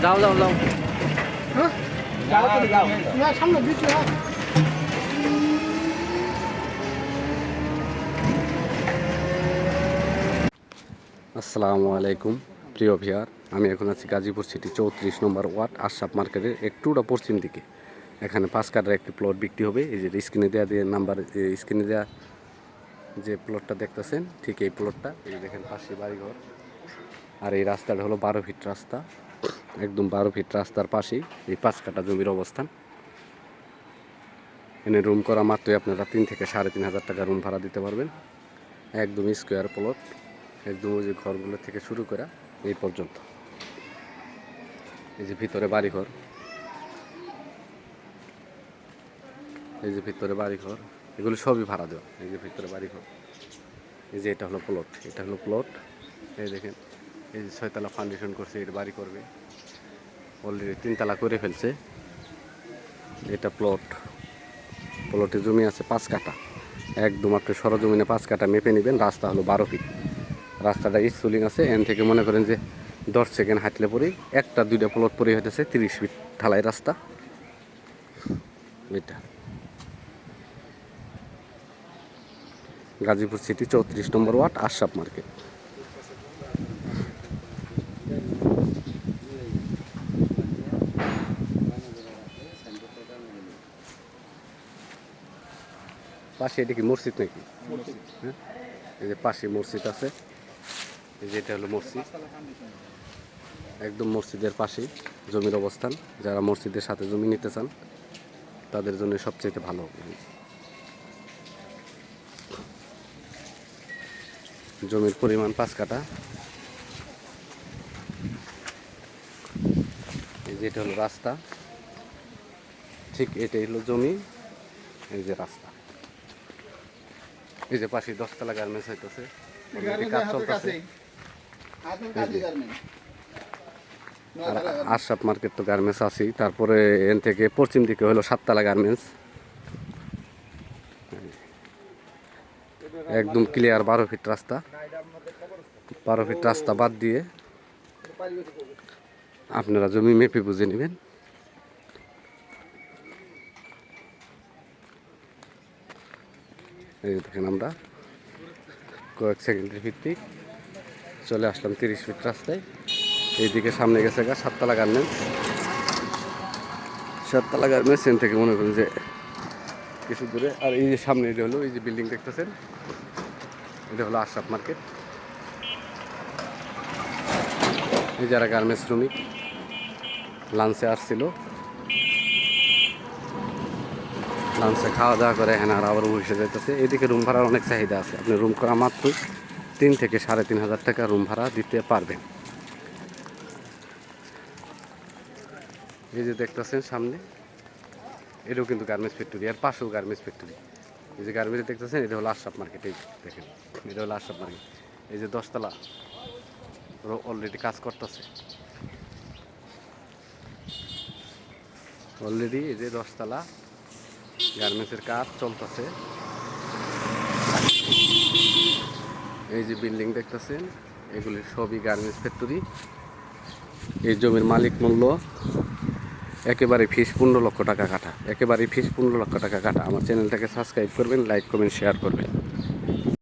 যাও যাও যাও। হ্যাঁ যাও সামনে দিচ্ছি। হ্যাঁ আসসালামু আলাইকুম প্রিয় ভিউয়ার, আমি এখন আছি গাজীপুর সিটি 34 নম্বর ওয়ার্ড আশরাফ মার্কেটের একটুটা পশ্চিম দিকে। এখানে 5 কাঠার একটি প্লট বিক্রি হবে। এই যে স্ক্রিনে দেওয়া নাম্বার, স্ক্রিনে দেওয়া যে প্লটটা দেখতেছেন ঠিক এই প্লটটা। এই যে দেখেন পাশে বাড়িঘর, আর এই রাস্তাটা হলো 12 ফিট রাস্তা। একদম 12 ফিট রাস্তার পাশেই এই 5 কাঠা জমির অবস্থান। এনে রুম করা মাত্রই আপনারা 3 থেকে 3,500 টাকা রুম ভাড়া দিতে পারবেন। একদম স্কোয়ার প্লট, একদম ওই যে ঘরগুলো থেকে শুরু করা এই পর্যন্ত। এই যে ভিতরে বাড়িঘর, এই যে ভিতরে বাড়িঘর, এগুলো সবই ভাড়া দেওয়া। এই যে ভিতরে বাড়িঘর, এই যে এটা হলো প্লট, এটা হলো প্লট। এই দেখেন, এই যে 6 তলা ফাউন্ডেশন করছে, এটা বাড়ি করবে। অলরেডি 3 তলা করে ফেলছে। এটা প্লট, প্লটে জমি আছে 5 কাঠা। একদম আপনি সরজমিনে 5 কাঠা মেপে নেবেন। রাস্তা হলো 12 ফিট। রাস্তাটা স্কুলিং আছে, এন থেকে মনে করেন যে 10 সেকেন্ড হাঁটলে পরেই একটা দুইটা প্লট পরে হইতেছে 30 ফিট ঢালাই রাস্তা। এটা গাজীপুর সিটি 34 নম্বর ওয়ার্ড আশরাফ মার্কেট। পাশে এটা কি মসজিদ নাকি? হ্যাঁ, এই যে পাশে মসজিদ আছে। এই যে এটা হলো মসজিদ, একদম মসজিদের পাশেই জমির অবস্থান। যারা মসজিদের সাথে জমি নিতে চান তাদের জন্য সবচেয়ে ভালো হবে। জমির পরিমাণ 5 কাঠা। এই যে এটা হলো রাস্তা, ঠিক এটাই হলো জমি। এই যে রাস্তা, এই যে পাশে 10 তলা গার্মেন্টস হইতেছে, কাজ চলতেছে। আর আশরাফ মার্কেট তো গার্মেন্টস আছেই। তারপরে এন থেকে পশ্চিম দিকে হলো 7 তলা গার্মেন্টস। একদম ক্লিয়ার 12 ফিট রাস্তা। 12 ফিট রাস্তা বাদ দিয়ে আপনারা জমি মেপে বুঝে নেবেন। এই দেখেন, আমরা কয়েক সেকেন্ডের ভিত্তিক চলে আসলাম 30 ফিট রাস্তায়। এইদিকে সামনে গেছে 7 তলা গার্মেন্টস। 7 তলা গার্মেন্টস এন থেকে মনে করেন যে কিছু দূরে। আর এই যে সামনে এটা হলো, এই যে বিল্ডিং দেখতেছেন, এটা হলো আশরাফ মার্কেট। এই যারা গার্মেন্টস শ্রমিক লাঞ্চে আসছিল, লাঞ্চে খাওয়া দাওয়া করে এখানে আর আবার বসে যাইতেছে। এদিকে রুম ভাড়ার অনেক চাহিদা আছে। আপনি রুম করা মাত্র 3 থেকে 3,500 টাকা রুম ভাড়া দিতে পারবেন। এই যে দেখতেছেন সামনে, এটাও কিন্তু গার্মেন্টস ফ্যাক্টরি, আর পাশেও গার্মেন্টস ফ্যাক্টরি। এই যে গার্মেন্টস দেখতেছেন, এটা হলো আশরাফ মার্কেট। এই দেখেন, এটা হলো আশরাফ মার্কেট। এই যে 10 তলা অলরেডি কাজ করতেছে। অলরেডি এই যে 10 তলা গার্মেন্টসের কাজ চলতেছে। এই যে বিল্ডিং দেখতেছেন, এগুলি সবই গার্মেন্টস ফ্যাক্টরি। এই জমির মালিক মূল্য একেবারে ফিস 15 লক্ষ টাকা কাটা। একেবারে ফিস 15 লক্ষ টাকা কাটা। আমার চ্যানেলটাকে সাবস্ক্রাইব করবেন, লাইক করবেন, শেয়ার করবেন।